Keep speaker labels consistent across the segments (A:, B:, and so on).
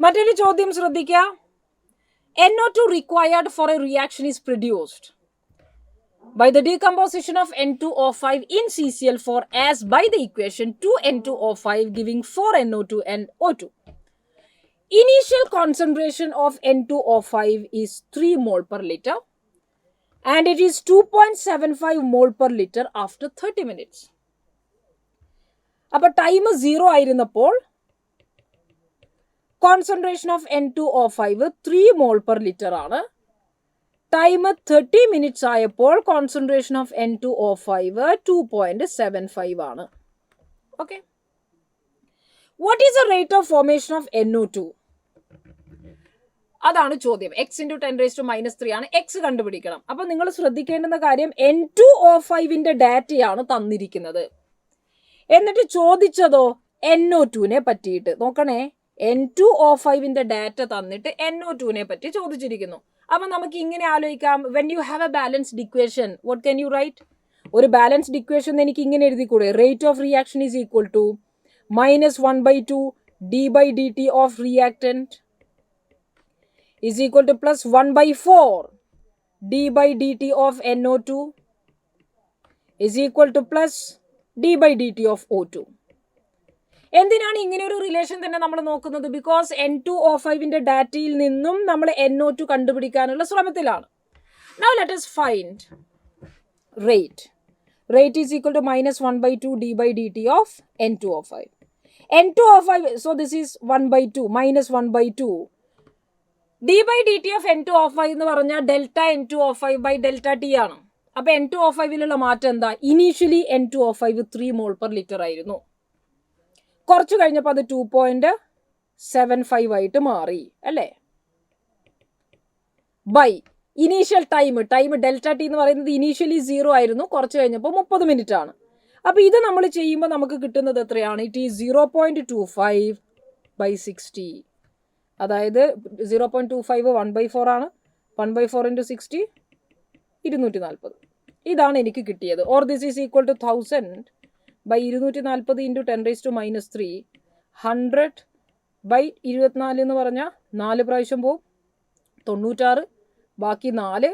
A: മറ്റൊരു ചോദ്യം ശ്രദ്ധിക്കുക. NO2 required for a reaction is produced by the decomposition of N2O5 in CCl4 as by the equation 2N2O5 giving 4NO2 and O2. Initial concentration of N2O5 is 3 mole per liter and it is 2.75 mole per liter after 30 minutes. അപ്പോൾ time 0 ആയിരുന്നപ്പോൾ concentration of N2O5 3 mole per litre ആണ്. Time 30 minutes ആയപ്പോൾ concentration of N2O5 2.75 ആണ്. Okay, what is the rate of formation of NO2? അതാണ് ചോദ്യം. x × 10⁻³ ആണ്. x കണ്ടുപിടിക്കണം. അപ്പൊ നിങ്ങൾ ശ്രദ്ധിക്കേണ്ടുന്ന കാര്യം N2O5ന്റെ ഡാറ്റയാണ് തന്നിരിക്കുന്നത്. എന്നിട്ട് ചോദിച്ചതോ NO2നെ പറ്റിയിട്ട്. നോക്കണേ, N2O5ന്റെ ഡാറ്റ തന്നിട്ട് NO2നെ പറ്റി ചോദിച്ചിരിക്കുന്നു. അപ്പൊ നമുക്ക് ഇങ്ങനെ ആലോചിക്കാം, when you have a balanced equation what can you write? ഒരു ബാലൻസ്ഡ് ഇക്വേഷൻ എനിക്ക് ഇങ്ങനെ എഴുതിക്കൂടെ? Rate of reaction is equal to -1/2 d/dt of reactant is equal to plus 1/4 d/dt of NO2 is equal to plus d/dt of O2. എന്തിനാണ് ഇങ്ങനെ ഒരു relation തന്നെ നമ്മൾ നോക്കുന്നത്? ബിക്കോസ് N2O5ന്റെ ഡാറ്റയിൽ നിന്നും നമ്മൾ NO2 കണ്ടുപിടിക്കാനുള്ള ശ്രമത്തിലാണ്. Now let us find rate. Rate is equal to -1/2 d/dt of N2O5. N2O5, so this is 1/2 -1/2 d/dt of N2O5 എന്ന് പറഞ്ഞാൽ delta N2O5 by delta T ആണ്. അപ്പൊ N2O5ലുള്ള മാറ്റം എന്താ? Initially N2O5 3 mole per litre ആയിരുന്നു. കുറച്ചു കഴിഞ്ഞപ്പോൾ അത് 2.75 ആയിട്ട് മാറി അല്ലേ? By initial time delta T എന്ന് പറയുന്നത് ഇനീഷ്യലി 0 ആയിരുന്നു, കുറച്ച് കഴിഞ്ഞപ്പോൾ 30 മിനിറ്റ് ആണ്. അപ്പൊ ഇത് നമ്മൾ ചെയ്യുമ്പോൾ നമുക്ക് കിട്ടുന്നത് എത്രയാണ്? It is 0.25/60. അതായത് 0.25 1/4 ആണ്. 1/4 × 60 240. ഇതാണ് എനിക്ക് കിട്ടിയത്. Or this is equal to 1000 by 240 × 10⁻³ 100/24 എന്ന് പറഞ്ഞാൽ 4 പ്രാവശ്യം പോവും, 96. ബാക്കി 4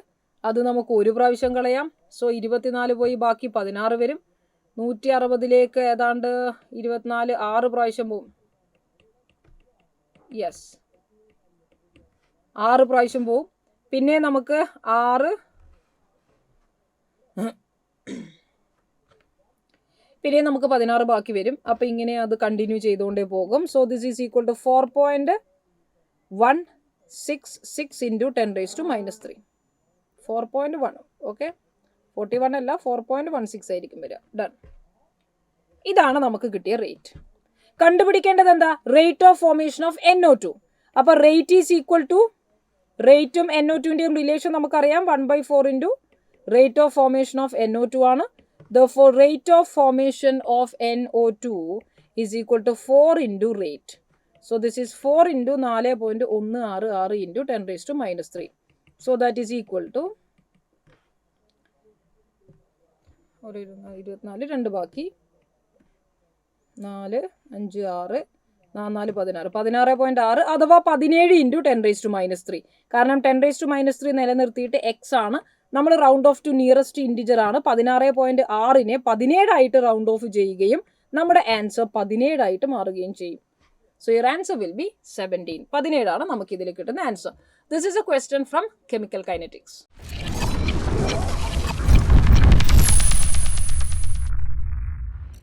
A: അത് നമുക്ക് ഒരു പ്രാവശ്യം കളയാം. സോ 24 പോയി ബാക്കി 16 വരും. 160ലേക്ക് ഏതാണ്ട് 24 6 പ്രാവശ്യം പോവും. യെസ്, 6 പ്രാവശ്യം പോവും. പിന്നെ നമുക്ക് 6 പിന്നെ നമുക്ക് 16 ബാക്കി വരും. അപ്പം ഇങ്ങനെ അത് കണ്ടിന്യൂ ചെയ്തുകൊണ്ടേ പോകും. So this is equal to 4.166 × 10⁻³ 4.1. Okay, 41 അല്ല, 4.16 ആയിരിക്കും വരിക. ഡൺ. ഇതാണ് നമുക്ക് കിട്ടിയ റേറ്റ്. കണ്ടുപിടിക്കേണ്ടത് എന്താ? Rate of formation of NO2. അപ്പൊ റേറ്റ് ഈസ് ഈക്വൽ ടു, റേറ്റും NO2ന്റെയും റിലേഷൻ നമുക്കറിയാം, 1/4 × rate of formation of NO2 ആണ്. Therefore, rate of formation of NO2 is equal to 4 × rate. So this is 4 × 4.166 × 10⁻³ So that is equal to 24 2 ബാക്കി 4 5 6 4 16 16.6 അഥവാ 17 × 10⁻³ കാരണം 10⁻³ നിലനിർത്തിയിട്ട് x ആണ്. നമ്മൾ round of two nearest integer ആണ്. 16.6നെ 17 ആയിട്ട് റൗണ്ട് ഓഫ് ചെയ്യുകയും നമ്മുടെ ആൻസർ 17 ആയിട്ട് മാറുകയും ചെയ്യും. So your answer will be 17. 17 ആണ് നമുക്ക് ഇതിൽ കിട്ടുന്ന answer. This is A question from chemical kinetics.